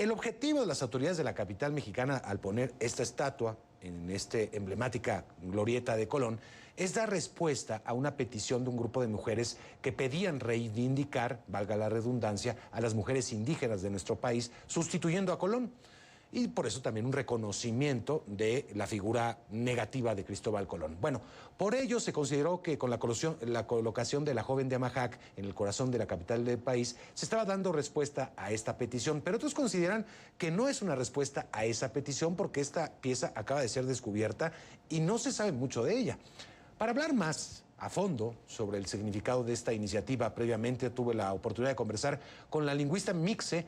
El objetivo de las autoridades de la capital mexicana al poner esta estatua en esta emblemática glorieta de Colón es dar respuesta a una petición de un grupo de mujeres que pedían reivindicar, valga la redundancia, a las mujeres indígenas de nuestro país, sustituyendo a Colón. Y por eso también un reconocimiento de la figura negativa de Cristóbal Colón. Bueno, por ello se consideró que con la colocación de la joven de Amahac en el corazón de la capital del país, se estaba dando respuesta a esta petición. Pero otros consideran que no es una respuesta a esa petición porque esta pieza acaba de ser descubierta y no se sabe mucho de ella. Para hablar más a fondo sobre el significado de esta iniciativa, previamente tuve la oportunidad de conversar con la lingüista mixe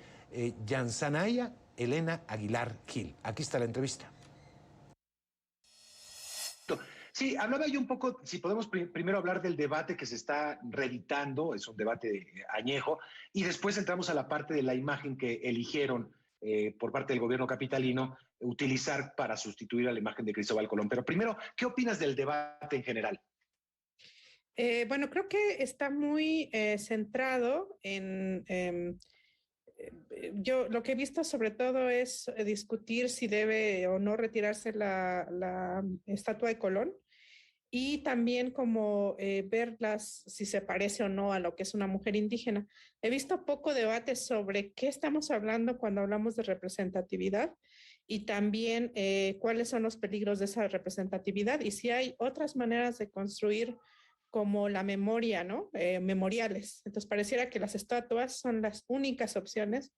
Yansanaya Elena Aguilar Gil. Aquí está la entrevista. Sí, hablaba yo un poco, si podemos primero hablar del debate que se está reeditando, es un debate añejo, y después entramos a la parte de la imagen que eligieron por parte del gobierno capitalino utilizar para sustituir a la imagen de Cristóbal Colón. Pero primero, ¿qué opinas del debate en general? Bueno, creo que está muy centrado en... yo lo que he visto sobre todo es discutir si debe o no retirarse la estatua de Colón y también como verlas si se parece o no a lo que es una mujer indígena. He visto poco debate sobre qué estamos hablando cuando hablamos de representatividad y también cuáles son los peligros de esa representatividad y si hay otras maneras de construir como la memoria, ¿no? Memoriales. Entonces pareciera que las estatuas son las únicas opciones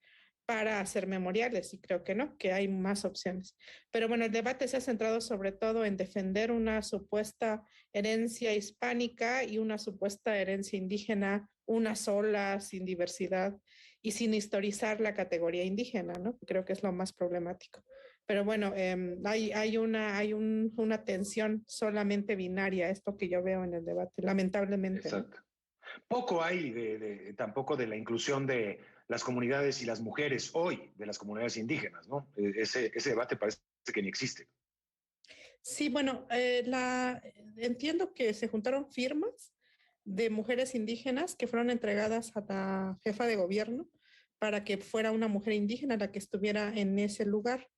para hacer memoriales y creo que no, que hay más opciones. Pero bueno, el debate se ha centrado sobre todo en defender una supuesta herencia hispánica y una supuesta herencia indígena, una sola, sin diversidad y sin historizar la categoría indígena, ¿no? Creo que es lo más problemático. Pero bueno, hay una tensión solamente binaria, esto que yo veo en el debate, lamentablemente. Exacto. ¿No? Poco hay tampoco de la inclusión de las comunidades y las mujeres hoy, de las comunidades indígenas, ¿no? Ese debate parece que ni existe. Sí, bueno, entiendo que se juntaron firmas de mujeres indígenas que fueron entregadas a la jefa de gobierno para que fuera una mujer indígena la que estuviera en ese lugar.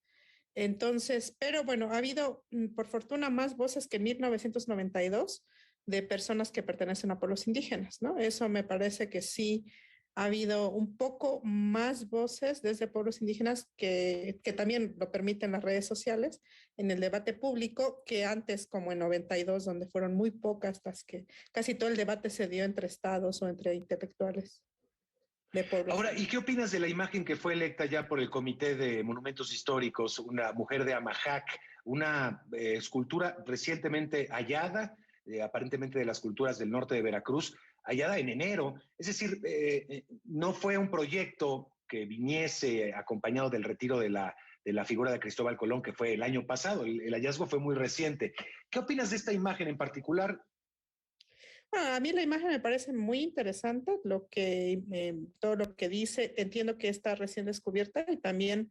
Entonces, pero bueno, ha habido, por fortuna, más voces que en 1992 de personas que pertenecen a pueblos indígenas, ¿no? Eso me parece que sí ha habido un poco más voces desde pueblos indígenas que también lo permiten las redes sociales en el debate público que antes, como en 92, donde fueron muy pocas las que casi todo el debate se dio entre estados o entre intelectuales de pueblos. Ahora, ¿y qué opinas de la imagen que fue electa ya por el Comité de Monumentos Históricos, una mujer de Amahac, una escultura recientemente hallada, aparentemente de las culturas del norte de Veracruz, hallada en enero? Es decir, no fue un proyecto que viniese acompañado del retiro de la figura de Cristóbal Colón, que fue el año pasado. El hallazgo fue muy reciente. ¿Qué opinas de esta imagen en particular? Bueno, a mí la imagen me parece muy interesante, todo lo que dice, entiendo que está recién descubierta y también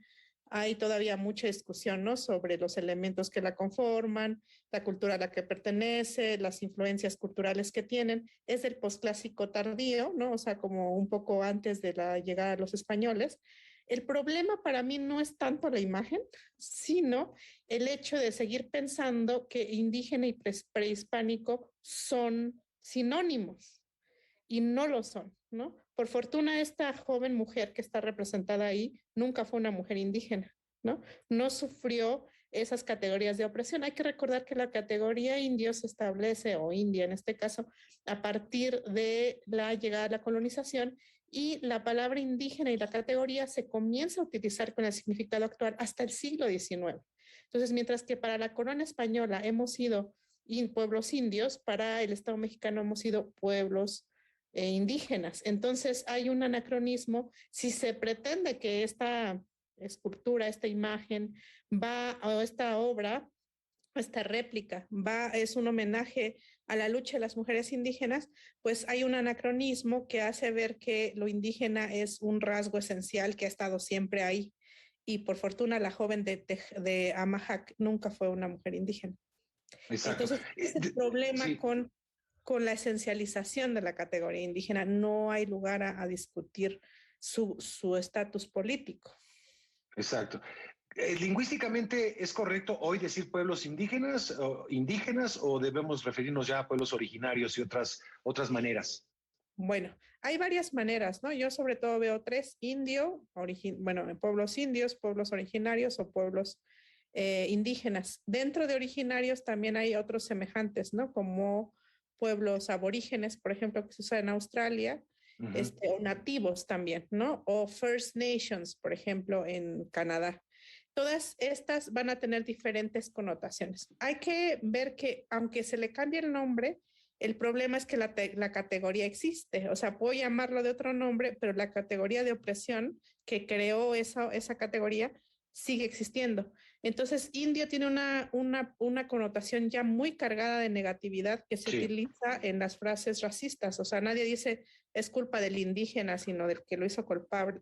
hay todavía mucha discusión, ¿no? Sobre los elementos que la conforman, la cultura a la que pertenece, las influencias culturales que tienen. Es del posclásico tardío, ¿no? O sea, como un poco antes de la llegada de los españoles. El problema para mí no es tanto la imagen, sino el hecho de seguir pensando que indígena y prehispánico son sinónimos y no lo son, ¿no? Por fortuna, esta joven mujer que está representada ahí nunca fue una mujer indígena, ¿no? No sufrió esas categorías de opresión. Hay que recordar que la categoría indio se establece, o india en este caso, a partir de la llegada de la colonización y la palabra indígena y la categoría se comienza a utilizar con el significado actual hasta el siglo XIX. Entonces, mientras que para la corona española hemos sido pueblos indios, para el Estado mexicano hemos sido pueblos indígenas. Entonces hay un anacronismo. Si se pretende que esta escultura, esta imagen o esta obra, esta réplica es un homenaje a la lucha de las mujeres indígenas, pues hay un anacronismo que hace ver que lo indígena es un rasgo esencial que ha estado siempre ahí. Y por fortuna la joven de Amahac nunca fue una mujer indígena. Exacto. Entonces, es el problema sí. con la esencialización de la categoría indígena. No hay lugar a discutir su estatus político. Exacto. Lingüísticamente, ¿es correcto hoy decir pueblos indígenas o debemos referirnos ya a pueblos originarios y otras maneras? Bueno, hay varias maneras, ¿no? Yo sobre todo veo tres: bueno, pueblos indios, pueblos originarios o pueblos indígenas. Dentro de originarios también hay otros semejantes, ¿no? Como pueblos aborígenes, por ejemplo, que se usa en Australia, Ujú. o nativos también, ¿no? O First Nations, por ejemplo, en Canadá. Todas estas van a tener diferentes connotaciones. Hay que ver que aunque se le cambie el nombre, el problema es que la categoría existe. O sea, puedo llamarlo de otro nombre, pero la categoría de opresión que creó esa categoría sigue existiendo. Entonces, indio tiene una connotación ya muy cargada de negatividad que se Sí. utiliza en las frases racistas. O sea, nadie dice es culpa del indígena, sino del que lo hizo culpable,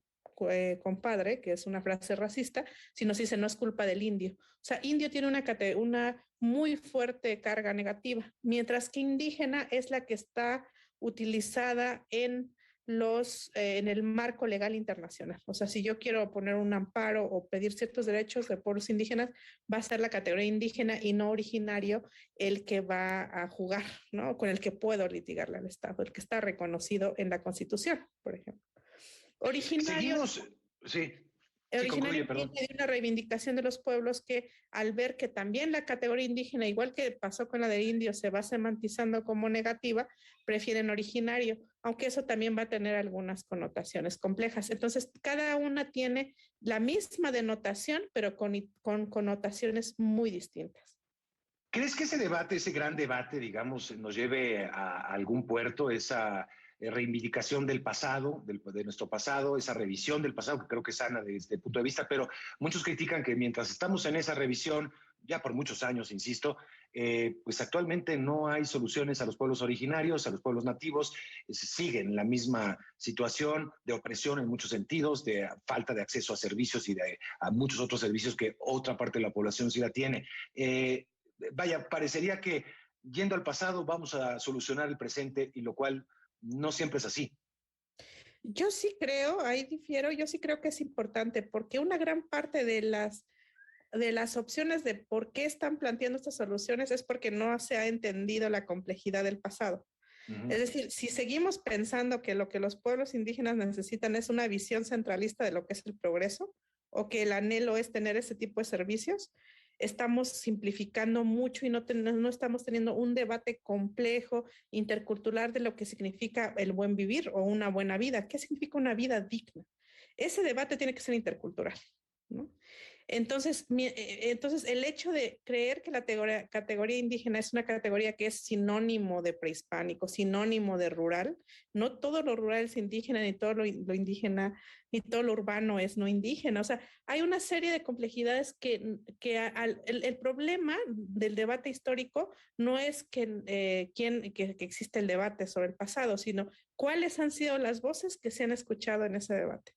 compadre, que es una frase racista, sino se dice no es culpa del indio. O sea, indio tiene una muy fuerte carga negativa, mientras que indígena es la que está utilizada en el marco legal internacional. O sea, si yo quiero poner un amparo o pedir ciertos derechos de pueblos indígenas, va a ser la categoría indígena y no originario el que va a jugar, ¿no? Con el que puedo litigarle al Estado, el que está reconocido en la Constitución, por ejemplo. Originario Seguimos, sí, sí, Originario concluye, perdón. viene de una reivindicación de los pueblos que, al ver que también la categoría indígena, igual que pasó con la de indio, se va semantizando como negativa, prefieren originario, aunque eso también va a tener algunas connotaciones complejas. Entonces, cada una tiene la misma denotación, pero con connotaciones muy distintas. ¿Crees que ese debate, ese gran debate, digamos, nos lleve a algún puerto, esa reivindicación del pasado, de nuestro pasado, esa revisión del pasado, que creo que es sana desde este punto de vista, pero muchos critican que mientras estamos en esa revisión, ya por muchos años, insisto, pues actualmente no hay soluciones a los pueblos originarios, a los pueblos nativos, siguen la misma situación de opresión en muchos sentidos, de falta de acceso a servicios y a muchos otros servicios que otra parte de la población sí la tiene. Vaya, parecería que yendo al pasado vamos a solucionar el presente y lo cual no siempre es así. Yo sí creo, ahí difiero, yo sí creo que es importante porque una gran parte de las opciones de por qué están planteando estas soluciones es porque no se ha entendido la complejidad del pasado. Uh Es -huh. decir, si seguimos pensando que lo que los pueblos indígenas necesitan es una visión centralista de lo que es el progreso o que el anhelo es tener ese tipo de servicios, estamos simplificando mucho y no estamos teniendo un debate complejo, intercultural de lo que significa el buen vivir o una buena vida. ¿Qué significa una vida digna? Ese debate tiene que ser intercultural, ¿no? Entonces, el hecho de creer que la categoría indígena es una categoría que es sinónimo de prehispánico, sinónimo de rural, no todo lo rural es indígena, ni todo lo indígena, ni todo lo urbano es no indígena. O sea, hay una serie de complejidades el problema del debate histórico no es que existe el debate sobre el pasado, sino cuáles han sido las voces que se han escuchado en ese debate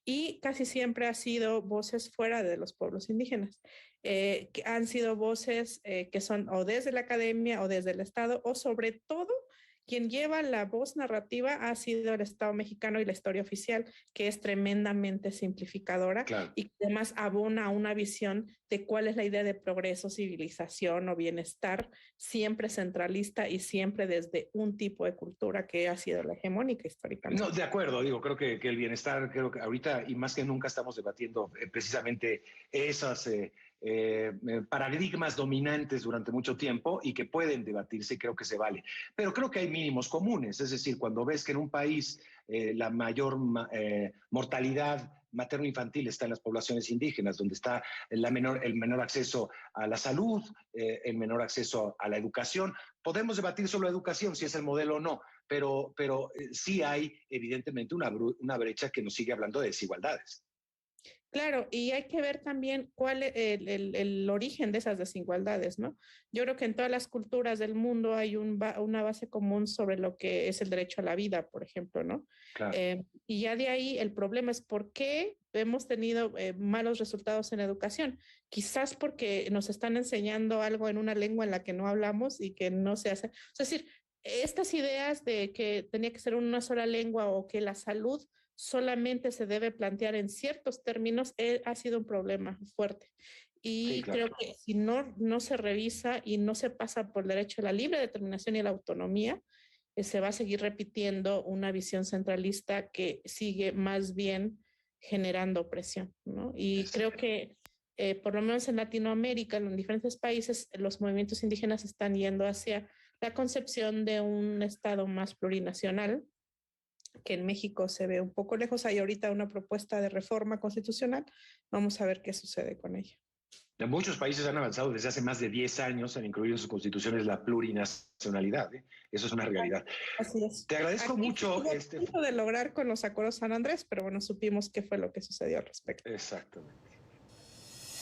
y casi siempre ha sido voces fuera de los pueblos indígenas, que han sido voces que son o desde la academia o desde el Estado, o sobre todo quien lleva la voz narrativa ha sido el Estado mexicano y la historia oficial, que es tremendamente simplificadora Claro. y que además abona a una visión de cuál es la idea de progreso, civilización o bienestar, siempre centralista y siempre desde un tipo de cultura que ha sido la hegemónica históricamente. No, de acuerdo, digo, creo que el bienestar, creo que ahorita y más que nunca estamos debatiendo precisamente esas paradigmas dominantes durante mucho tiempo y que pueden debatirse y creo que se vale. Pero creo que hay mínimos comunes, es decir, cuando ves que en un país la mayor mortalidad materno-infantil está en las poblaciones indígenas, donde está el menor acceso a la salud, el menor acceso a la educación. Podemos debatir sobre la educación, si es el modelo o no, pero sí hay evidentemente una brecha que nos sigue hablando de desigualdades. Claro, y hay que ver también cuál es el origen de esas desigualdades, ¿no? Yo creo que en todas las culturas del mundo hay una base común sobre lo que es el derecho a la vida, por ejemplo, ¿no? Claro. Y ya de ahí el problema es por qué hemos tenido malos resultados en educación. Quizás porque nos están enseñando algo en una lengua en la que no hablamos y que no se hace. Es decir, estas ideas de que tenía que ser una sola lengua o que la salud solamente se debe plantear en ciertos términos, ha sido un problema fuerte. Y Sí, claro. creo que si no se revisa y no se pasa por el derecho a la libre determinación y a la autonomía, se va a seguir repitiendo una visión centralista que sigue más bien generando opresión, ¿no? Y creo que por lo menos en Latinoamérica, en diferentes países, los movimientos indígenas están yendo hacia la concepción de un Estado más plurinacional, que en México se ve un poco lejos. Hay ahorita una propuesta de reforma constitucional. Vamos a ver qué sucede con ella. Muchos países han avanzado desde hace más de 10 años en incluir en sus constituciones la plurinacionalidad. Eso es una realidad. Así es. Te agradezco Aquí mucho. estuvo a punto de lograr con los acuerdos San Andrés, pero bueno, supimos qué fue lo que sucedió al respecto. Exactamente.